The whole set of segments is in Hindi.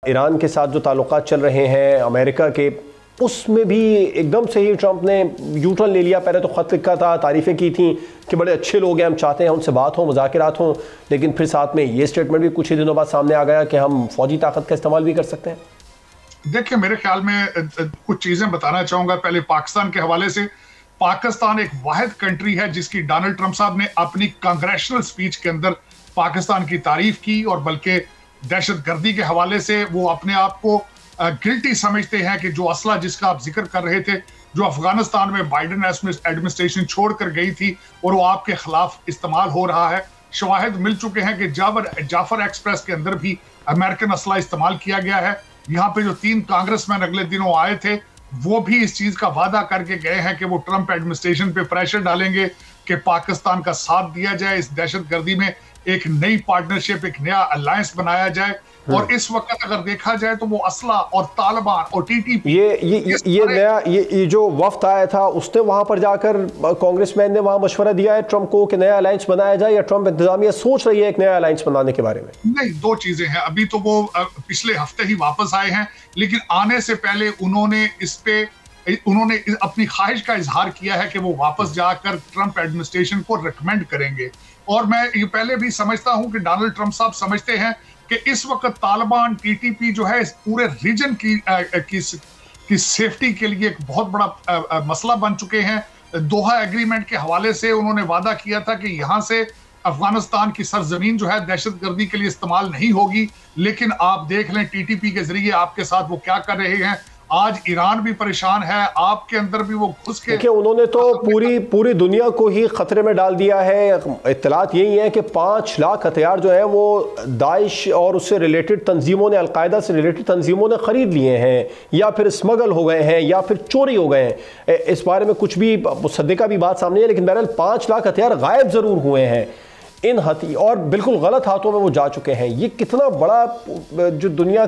ईरान के साथ जो ताल्लुकात चल रहे हैं अमेरिका के, उसमें भी एकदम से ही ट्रंप ने यू टर्न ले लिया। पहले तो ख़त लिखा था, तारीफ़ें की थी कि बड़े अच्छे लोग हैं, हम चाहते हैं उनसे बात हो, मुज़ाकिरात हों, लेकिन फिर साथ में ये स्टेटमेंट भी कुछ ही दिनों बाद सामने आ गया कि हम फ़ौजी ताकत का इस्तेमाल भी कर सकते हैं। देखिए, मेरे ख्याल में कुछ चीज़ें बताना चाहूँगा। पहले पाकिस्तान के हवाले से, पाकिस्तान एक वाहिद कंट्री है जिसकी डोनाल्ड ट्रंप साहब ने अपनी कांग्रेशनल स्पीच के अंदर पाकिस्तान की तारीफ की, और बल्कि दहशतगर्दी के हवाले से वो अपने आप को गिल्टी समझते हैं कि जो असला जिसका आप जिक्र कर रहे थे, जो अफगानिस्तान में बाइडेन एडमिनिस्ट्रेशन छोड़कर गई थी और वो आपके खिलाफ इस्तेमाल हो रहा है। शवाहिद मिल चुके हैं कि जाफर एक्सप्रेस के अंदर भी अमेरिकन असला इस्तेमाल किया गया है। यहाँ पे जो 3 कांग्रेसमैन अगले दिनों आए थे, वो भी इस चीज का वादा करके गए हैं कि वो ट्रंप एडमिनिस्ट्रेशन पे प्रेशर डालेंगे कि पाकिस्तान का साथ दिया जाए, इस दहशतगर्दी में एक नई पार्टनरशिप, एक नया अलायंस बनाया जाए। और इस वक्त अगर देखा जाए तो वो असला और तालिबान और टीटीपी, ये जो वफ्द आया था उसने वहां पर जाकर कांग्रेसमैन ने वहां मशवरा दिया है ट्रंप को कि नया अलायंस बनाया जाए, या ट्रंप इंतजामिया सोच रही है एक नया अलायंस बनाने के बारे में? नहीं, 2 चीजें हैं। अभी तो वो पिछले हफ्ते ही वापस आए हैं, लेकिन आने से पहले उन्होंने अपनी ख्वाहिश का इजहार किया है कि वो वापस जाकर ट्रंप एडमिनिस्ट्रेशन को रिकमेंड करेंगे। और मैं ये पहले भी समझता हूं कि डोनाल्ड ट्रंप साहब समझते हैं कि इस वक्त तालिबान, टीटीपी जो है इस पूरे रीजन की सेफ्टी के लिए एक बहुत बड़ा मसला बन चुके हैं। दोहा एग्रीमेंट के हवाले से उन्होंने वादा किया था कि यहां से अफगानिस्तान की सरजमीन जो है दहशतगर्दी के लिए इस्तेमाल नहीं होगी, लेकिन आप देख लें टीटीपी के जरिए आपके साथ वो क्या कर रहे हैं। आज ईरान भी परेशान है, आपके अंदर भी वो घुस के, देखिए उन्होंने तो पूरी दुनिया को ही खतरे में डाल दिया है। इत्तलात यही है कि 5 लाख हथियार जो है वो दाइश और उससे रिलेटेड तंजीमों ने, अलकायदा से रिलेटेड तंजीमों ने खरीद लिए हैं, या फिर स्मगल हो गए हैं, या फिर चोरी हो गए हैं। इस बारे में कुछ भी मुसद्दिका भी बात सामने है, लेकिन बहरहाल 5 लाख हथियार गायब जरूर हुए हैं इन और बिल्कुल गलत हाथों में वो जा चुके हैं। ये कितना बड़ा जो दुनिया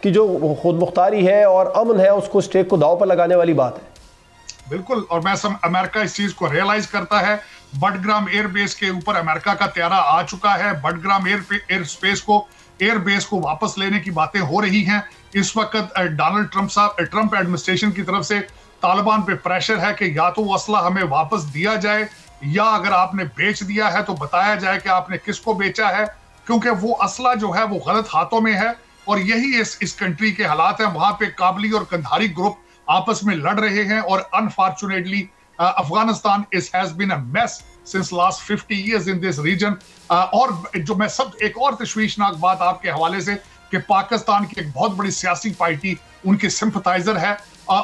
की जो खुद मुख्तारी है और अमन है, उसको स्टेक को दांव पर लगाने वाली बात है। बिल्कुल, और अमेरिका इस चीज को रियलाइज करता है। बडग्राम एयरबेस के ऊपर अमेरिका का त्यारा आ चुका है। बडग्राम एयरबेस को वापस लेने की बातें हो रही हैं। इस वक्त डोनाल्ड ट्रंप एडमिनिस्ट्रेशन की तरफ से तालिबान पे प्रेशर है कि या तो वो असला हमें वापस दिया जाए, या अगर आपने बेच दिया है तो बताया जाए कि आपने किसको बेचा है, क्योंकि वो असला जो है वो गलत हाथों में है। और यही इस कंट्री के हालात हैं। वहां पे काबली और कंधारी ग्रुप आपस में लड़ रहे हैं, और unfortunately Afghanistan has been a mess since last 50 years in this region. और जो मैं एक और तशवीशनाक बात आपके हवाले से, कि पाकिस्तान की एक बहुत बड़ी सियासी पार्टी उनकी सिंपथाइजर है।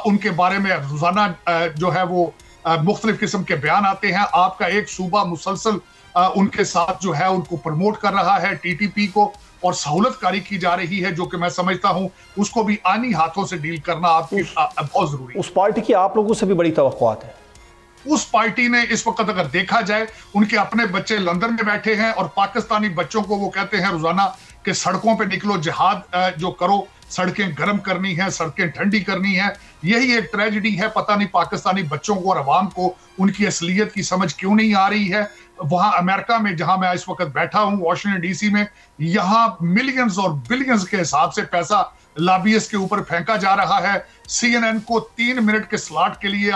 उनके बारे में रोजाना जो है वो मुख्तलिफ किस्म के बयान आते हैं। आपका एक सूबा मुसलसल उनके साथ जो है उनको प्रमोट कर रहा है, टीटीपी को, और सहूलतकारी की जा रही है, जो कि मैं समझता हूं उसको भी आनी हाथों से डील करना आपकी बहुत जरूरी है। उस पार्टी की आप लोगों से भी बड़ी तवक्कुआत है। उस पार्टी ने इस वक्त अगर देखा जाए, उनके अपने बच्चे लंदन में बैठे हैं, और पाकिस्तानी बच्चों को वो कहते हैं रोजाना कि सड़कों पे निकलो, जिहाद जो करो, सड़कें गर्म करनी है, सड़कें ठंडी करनी है। यही एक ट्रेजेडी है। पता नहीं पाकिस्तानी बच्चों को और अवाम को उनकी असलियत की समझ क्यों नहीं आ रही है। वहां अमेरिका में, जहां मैं इस वक्त बैठा हूं वाशिंगटन डीसी में, यहां मिलियंस और बिलियंस के हिसाब से पैसा लॉबियस्ट के ऊपर फेंका जा रहा है। CNN को 3 मिनट के स्लॉट के लिए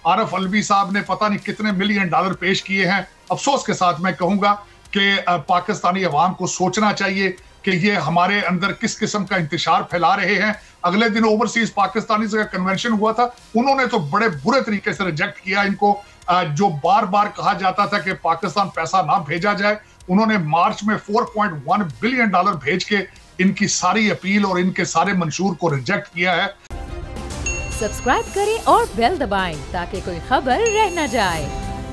आरफ अलवी साहब ने पता नहीं कितने $मिलियन पेश किए हैं। अफसोस के साथ मैं कहूंगा कि पाकिस्तानी अवाम को सोचना चाहिए कि ये हमारे अंदर किस किस्म का इंतशार फैला रहे हैं। अगले दिन ओवरसीज पाकिस्तानी का कन्वेंशन हुआ था, उन्होंने तो बड़े बुरे तरीके से रिजेक्ट किया इनको। जो बार बार कहा जाता था कि पाकिस्तान पैसा ना भेजा जाए, उन्होंने मार्च में $4.1 बिलियन भेज के इनकी सारी अपील और इनके सारे मंशूर को रिजेक्ट किया है। सब्सक्राइब करें और बेल दबाएं ताकि कोई खबर रह न जाए।